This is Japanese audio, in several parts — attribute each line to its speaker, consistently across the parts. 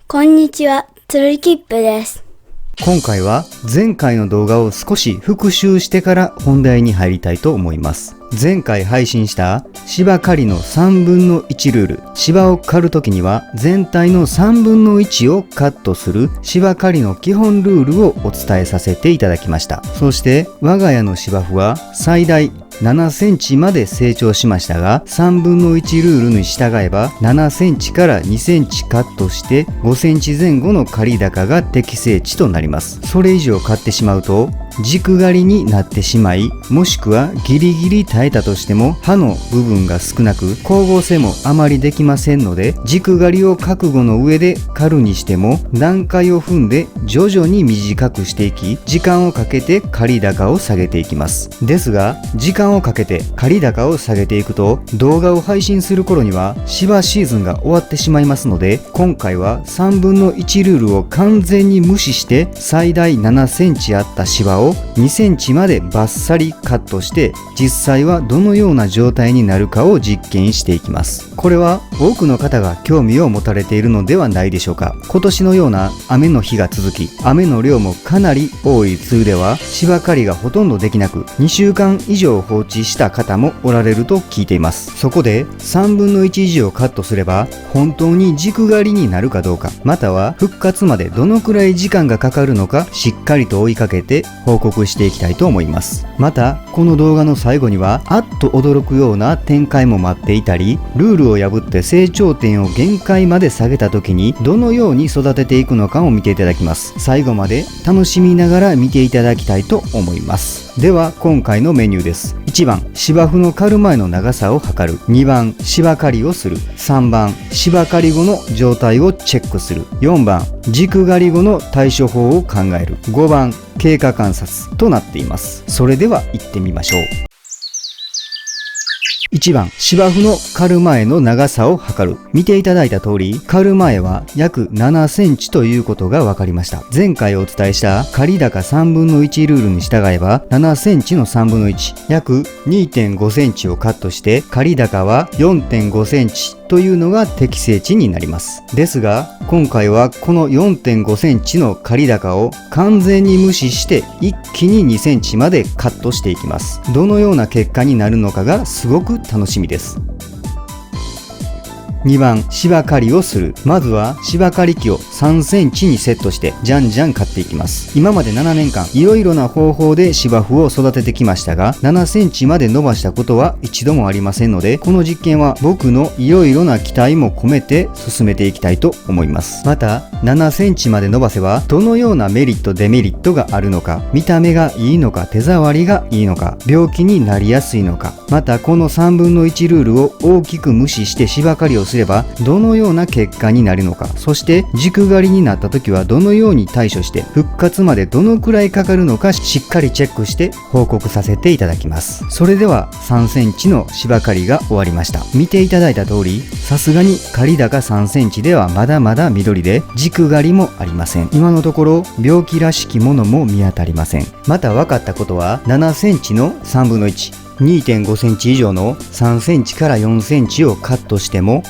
Speaker 1: こんにちは、つるきっぷです。
Speaker 2: 今回は前回の動画を少し復習してから本題に入りたいと思います。前回配信した芝刈りの3分の1ルール。芝を刈るときには全体の3分の1をカットする芝刈りの基本ルールをお伝えさせていただきました。そして我が家の芝生は最大7センチまで成長しましたが、3分の1ルールに従えば7センチから2センチカットして5センチ前後の刈り高が適正値となります。それ以上刈ってしまうと軸刈りになってしまい、もしくはギリギリ耐えたとしても刃の部分が少なく光合成もあまりできませんので、軸刈りを覚悟の上で刈るにしても段階を踏んで徐々に短くしていき、時間をかけて刈り高を下げていきます。ですが時間をかけて刈り高を下げていくと動画を配信する頃には芝シーズンが終わってしまいますので、今回は3分の1ルールを完全に無視して最大7センチあった芝を2センチまでバッサリカットして、実際はどのような状態になるかを実験していきます。これは多くの方が興味を持たれているのではないでしょうか。今年のような雨の日が続き、雨の量もかなり多い梅雨では芝刈りがほとんどできなく、2週間以上放置した方もおられると聞いています。そこで3分の1以上カットすれば本当に軸刈りになるかどうか、または復活までどのくらい時間がかかるのか、しっかりと追いかけて報告していきたいと思います。またこの動画の最後にはあっと驚くような展開も待っていたり、ルールを破って成長点を限界まで下げた時にどのように育てていくのかを見ていただきます。最後まで楽しみながら見ていただきたいと思います。では今回のメニューです。1番、芝生の刈る前の長さを測る。2番、芝刈りをする。3番、芝刈り後の状態をチェックする。4番、軸刈り後の対処法を考える。5番、経過観察となっています。それでは行ってみましょう。1番、芝生の刈る前の長さを測る。見ていただいた通り、刈る前は約7センチということが分かりました。前回お伝えした刈り高3分の1ルールに従えば7センチの3分の1、約 2.5 センチをカットして刈り高は 4.5 センチというのが適正値になります。ですが今回はこの 4.5 センチの刈り高を完全に無視して一気に2センチまでカットしていきます。どのような結果になるのかがすごく楽しみです。2番、芝刈りをする。まずは芝刈り機を3センチにセットしてじゃんじゃん刈っていきます。今まで7年間いろいろな方法で芝生を育ててきましたが、7センチまで伸ばしたことは一度もありませんので、この実験は僕のいろいろな期待も込めて進めていきたいと思います。また7センチまで伸ばせばどのようなメリットデメリットがあるのか、見た目がいいのか手触りがいいのか、病気になりやすいのか、またこの3分の1ルールを大きく無視して芝刈りをすればどのような結果になるのか、そして軸刈りになった時はどのように対処して復活までどのくらいかかるのか、しっかりチェックして報告させていただきます。それでは3センチの芝刈りが終わりました。見ていただいた通り、さすがに刈り高3センチではまだまだ緑で軸刈りもありません。今のところ病気らしきものも見当たりません。また分かったことは、7センチの3分の1、2.5 センチ以上の3センチから4センチをカットしても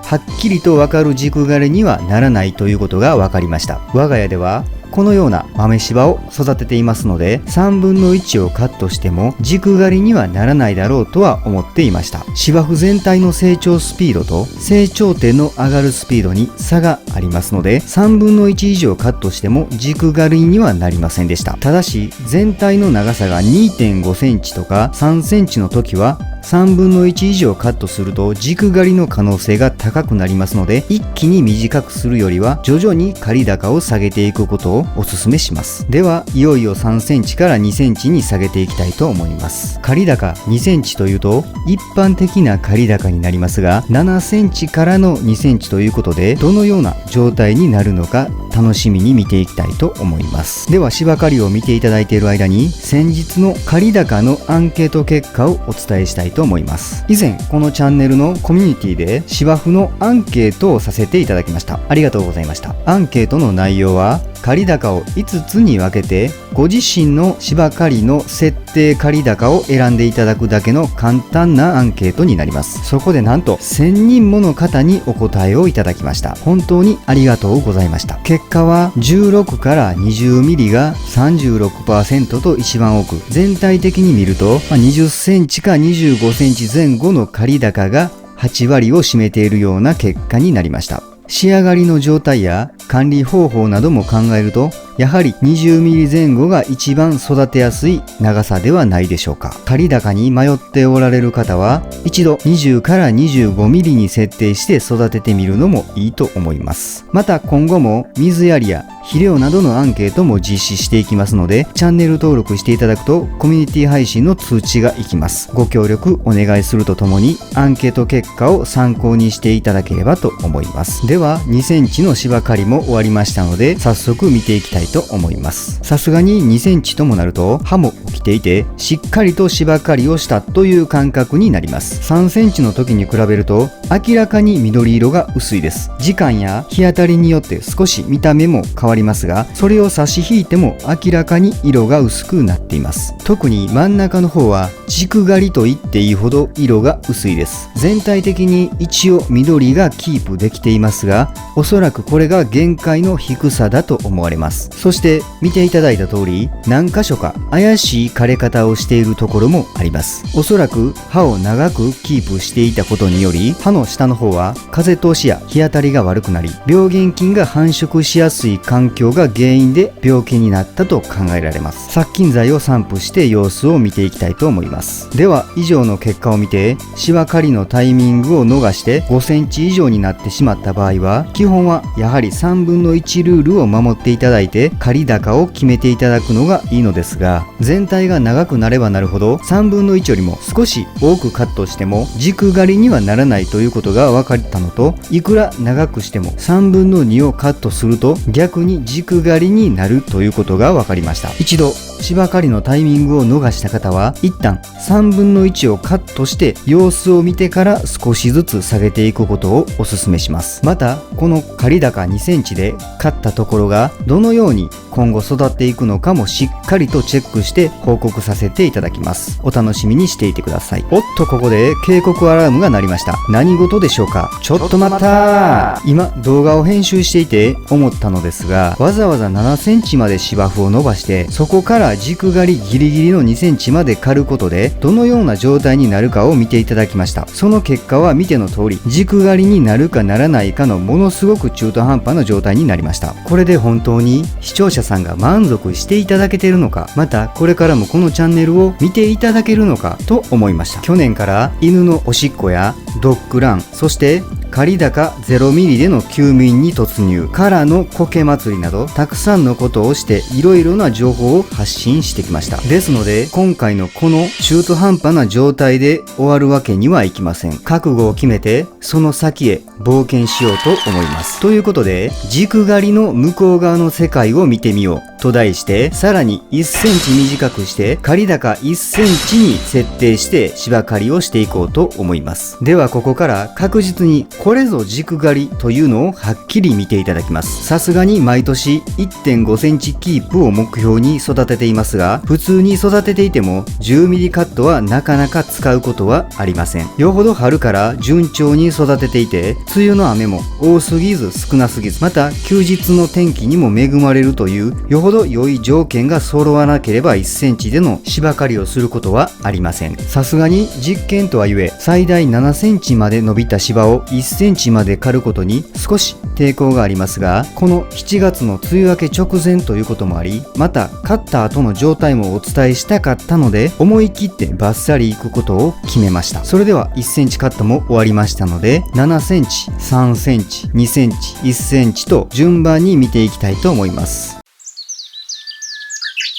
Speaker 2: はっきりとわかる軸刈りにはならないということが分かりました。我が家ではこのような豆柴を育てていますので、3分の1をカットしても軸刈りにはならないだろうとは思っていました。芝生全体の成長スピードと成長点の上がるスピードに差がありますので、3分の1以上カットしても軸刈りにはなりませんでした。ただし全体の長さが 2.5 センチとか3センチの時は3分の1以上カットすると軸刈りの可能性が高くなりますので、一気に短くするよりは徐々に刈り高を下げていくことをお勧めします。ではいよいよ3センチから2センチに下げていきたいと思います。刈り高2センチというと一般的な刈り高になりますが、7センチからの2センチということでどのような状態になるのか楽しみに見ていきたいと思います。では芝刈りを見ていただいている間に先日の刈高のアンケート結果をお伝えしたいと思います。以前このチャンネルのコミュニティで芝生のアンケートをさせていただきました。ありがとうございました。アンケートの内容は刈高を5つに分けてご自身の芝刈りの設定刈高を選んでいただくだけの簡単なアンケートになります。そこでなんと1000人もの方にお答えをいただきました。本当にありがとうございました。結果は16から20ミリが 36% と一番多く、全体的に見ると20センチか25センチ前後の刈高が8割を占めているような結果になりました。仕上がりの状態や管理方法なども考えると、やはり20ミリ前後が一番育てやすい長さではないでしょうか。刈高に迷っておられる方は、一度20から25ミリに設定して育ててみるのもいいと思います。また今後も水やりや肥料などのアンケートも実施していきますので、チャンネル登録していただくとコミュニティ配信の通知がいきます。ご協力お願いするとともに、アンケート結果を参考にしていただければと思います。では2センチの芝刈りも終わりましたので、早速見ていきたいと思います。さすがに2センチともなると葉も起きていて、しっかりと芝刈りをしたという感覚になります。3センチの時に比べると明らかに緑色が薄いです。時間や日当たりによって少し見た目も変わりますが、それを差し引いても明らかに色が薄くなっています。特に真ん中の方は軸刈りと言っていいほど色が薄いです。全体的に一応緑がキープできていますが、おそらくこれが限界の低さだと思われます。そして見ていただいた通り、何箇所か怪しい枯れ方をしているところもあります。おそらく葉を長くキープしていたことにより、葉の下の方は風通しや日当たりが悪くなり、病原菌が繁殖しやすい環境が原因で病気になったと考えられます。殺菌剤を散布して様子を見ていきたいと思います。では以上の結果を見て、芝刈りのタイミングを逃して5センチ以上になってしまった場合は、基本はやはり3分の1ルールを守っていただいて刈高を決めていただくのがいいのですが、全体が長くなればなるほど3分の1よりも少し多くカットしても軸刈りにはならないということが分かったのと、いくら長くしても3分の2をカットすると逆に軸刈りになるということが分かりました。一度芝刈りのタイミングを逃した方は、一旦3分の1をカットして様子を見てから少しずつ下げていくことをお勧めします。またこの刈高2センチで刈ったところがどのように今後育っていくのかもしっかりとチェックして報告させていただきます。お楽しみにしていてください。おっと、ここで警告アラームが鳴りました。何事でしょうか。ちょっと待ったー。今動画を編集していて思ったのですが、わざわざ7センチまで芝生を伸ばして、そこから軸刈りギリギリの2センチまで刈ることでどのような状態になるかを見ていただきました。その結果は見ての通り、軸刈りになるかならないかのものすごく中途半端な状態になりました。これで本当に視聴者さんが満足していただけているのか、またこれからもこのチャンネルを見ていただけるのかと思いました。去年から犬のおしっこやドッグラン、そして刈高0ミリでの休眠に突入からの苔祭りなど、たくさんのことをしていろいろな情報を発信してきました。ですので今回のこの中途半端な状態で終わるわけにはいきません。覚悟を決めてその先へ冒険しようと思います。ということで、軸刈りの向こう側の世界を見てみようと題して、さらに1センチ短くして刈高1センチに設定して芝刈りをしていこうと思います。ではここから確実にこれぞ軸刈りというのをはっきり見ていただきます。さすがに毎年 1.5 センチキープを目標に育てていますが、普通に育てていても10ミリカットはなかなか使うことはありません。よほど春から順調に育てていて、梅雨の雨も多すぎず少なすぎず、また休日の天気にも恵まれるというよほど良い条件が揃わなければ1センチでの芝刈りをすることはありません。さすがに実験とはいえ最大7センチまで伸びた芝を1センチまで刈ることに少し抵抗がありますが、この7月の梅雨明け直前ということもあり、また刈った後の状態もお伝えしたかったので、思い切ってバッサリいくことを決めました。それでは1センチカットも終わりましたので、7センチ、3センチ、2センチ、1センチと順番に見ていきたいと思います。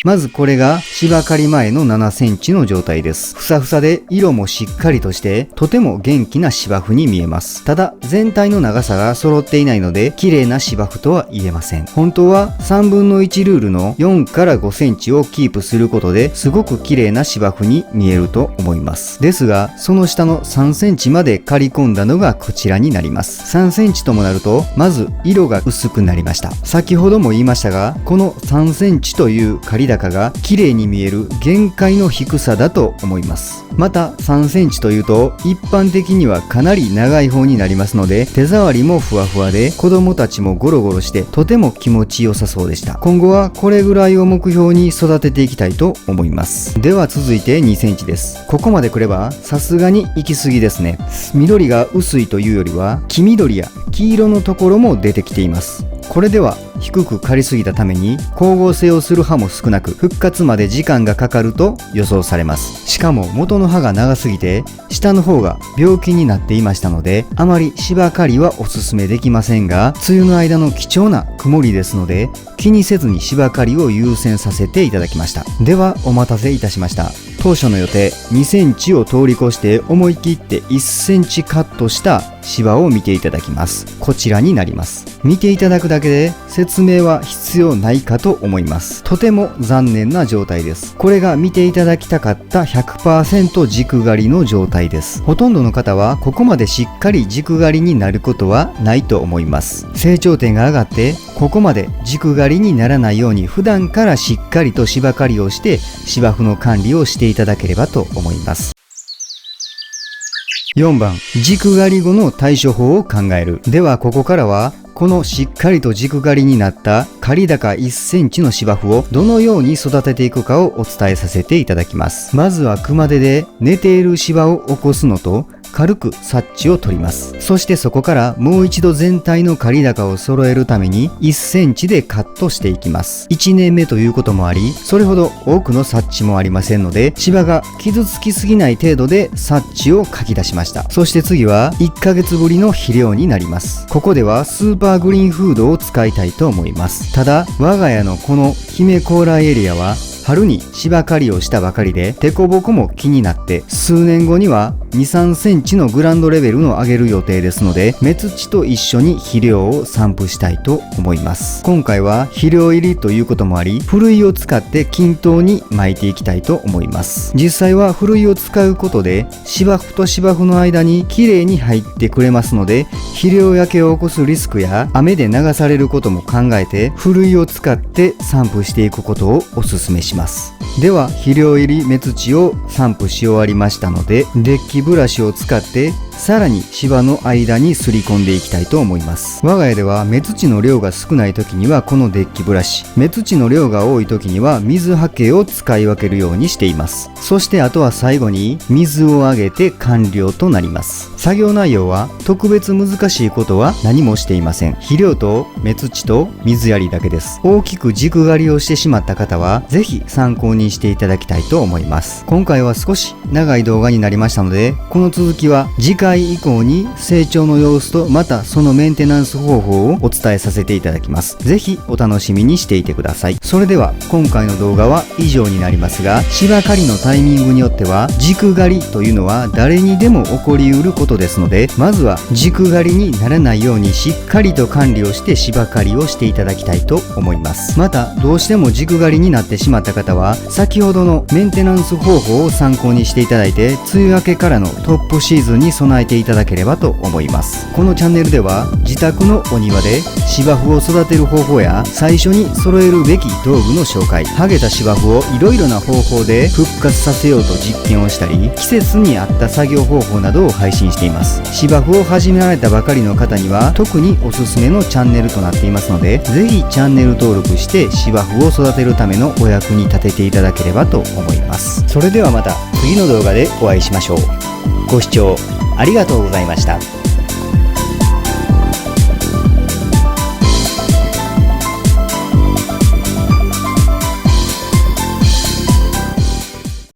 Speaker 2: まずこれが芝刈り前の7センチの状態です。ふさふさで色もしっかりとしてとても元気な芝生に見えます。ただ全体の長さが揃っていないので綺麗な芝生とは言えません。本当は3分の1ルールの4から5センチをキープすることですごく綺麗な芝生に見えると思います。ですがその下の3センチまで刈り込んだのがこちらになります。3センチともなるとまず色が薄くなりました。先ほども言いましたがこの3センチという刈り高が綺麗に見える限界の低さだと思います。また3センチというと一般的にはかなり長い方になりますので手触りもふわふわで子供たちもゴロゴロしてとても気持ちよさそうでした。今後はこれぐらいを目標に育てていきたいと思います。では続いて2センチです。ここまで来ればさすがに行き過ぎですね。緑が薄いというよりは黄緑や黄色のところも出てきています。これでは低く刈りすぎたために光合成をする葉も少なく復活まで時間がかかると予想されます。しかも元の葉が長すぎて下の方が病気になっていましたのであまり芝刈りはおすすめできませんが梅雨の間の貴重な曇りですので気にせずに芝刈りを優先させていただきました。ではお待たせいたしました。当初の予定2センチを通り越して思い切って1センチカットした芝を見ていただきます。こちらになります。見ていただくだけで説明は必要ないかと思います。とても残念な状態です。これが見ていただきたかった 100% 軸刈りの状態です。ほとんどの方はここまでしっかり軸刈りになることはないと思います。成長点が上がってここまで軸刈りにならないように普段からしっかりと芝刈りをして芝生の管理をしていただければと思います。4番、軸刈り後の対処法を考える。ではここからはこのしっかりと軸刈りになった刈り高1センチの芝生をどのように育てていくかをお伝えさせていただきます。まずは熊手で寝ている芝を起こすのと軽くサッチを取ります。そしてそこからもう一度全体の刈り高を揃えるために1センチでカットしていきます。1年目ということもありそれほど多くのサッチもありませんので芝が傷つきすぎない程度でサッチを書き出しました。そして次は1ヶ月ぶりの肥料になります。ここではスーパーグリーンフードを使いたいと思います。ただ我が家のこの姫高麗エリアは春に芝刈りをしたばかりで凸凹も気になって数年後には 2,3 センチのグランドレベルの上げる予定ですので目土と一緒に肥料を散布したいと思います。今回は肥料入りということもありふるいを使って均等に巻いていきたいと思います。実際はふるいを使うことで芝生と芝生の間にきれいに入ってくれますので肥料焼けを起こすリスクや雨で流されることも考えてふるいを使って散布していくことをお勧めします。では肥料入り目土を散布し終わりましたのでデッキブラシを使ってさらに芝の間にすり込んでいきたいと思います。我が家では目土の量が少ない時にはこのデッキブラシ、目土の量が多い時には水はけを使い分けるようにしています。そしてあとは最後に水をあげて完了となります。作業内容は特別難しいことは何もしていません。肥料と目土と水やりだけです。大きく軸刈りをしてしまった方はぜひ参考にしていただきたいと思います。今回は少し長い動画になりましたのでこの続きは次回以降に成長の様子とまたそのメンテナンス方法をお伝えさせていただきます。ぜひお楽しみにしていてください。それでは今回の動画は以上になりますが芝刈りのタイミングによっては軸刈りというのは誰にでも起こりうることですのでまずは軸刈りにならないようにしっかりと管理をして芝刈りをしていただきたいと思います。またどうしても軸刈りになってしまった方は先ほどのメンテナンス方法を参考にしていただいて梅雨明けからのトップシーズンに備えていただければと思います。このチャンネルでは自宅のお庭で芝生を育てる方法や最初に揃えるべき道具の紹介、剥げた芝生をいろいろな方法で復活させようと実験をしたり季節に合った作業方法などを配信しています。芝生を始められたばかりの方には特におすすめのチャンネルとなっていますのでぜひチャンネル登録して芝生を育てるためのお役に立てていただければと思います。それではまた次の動画でお会いしましょう。ご視聴ありがとうございました。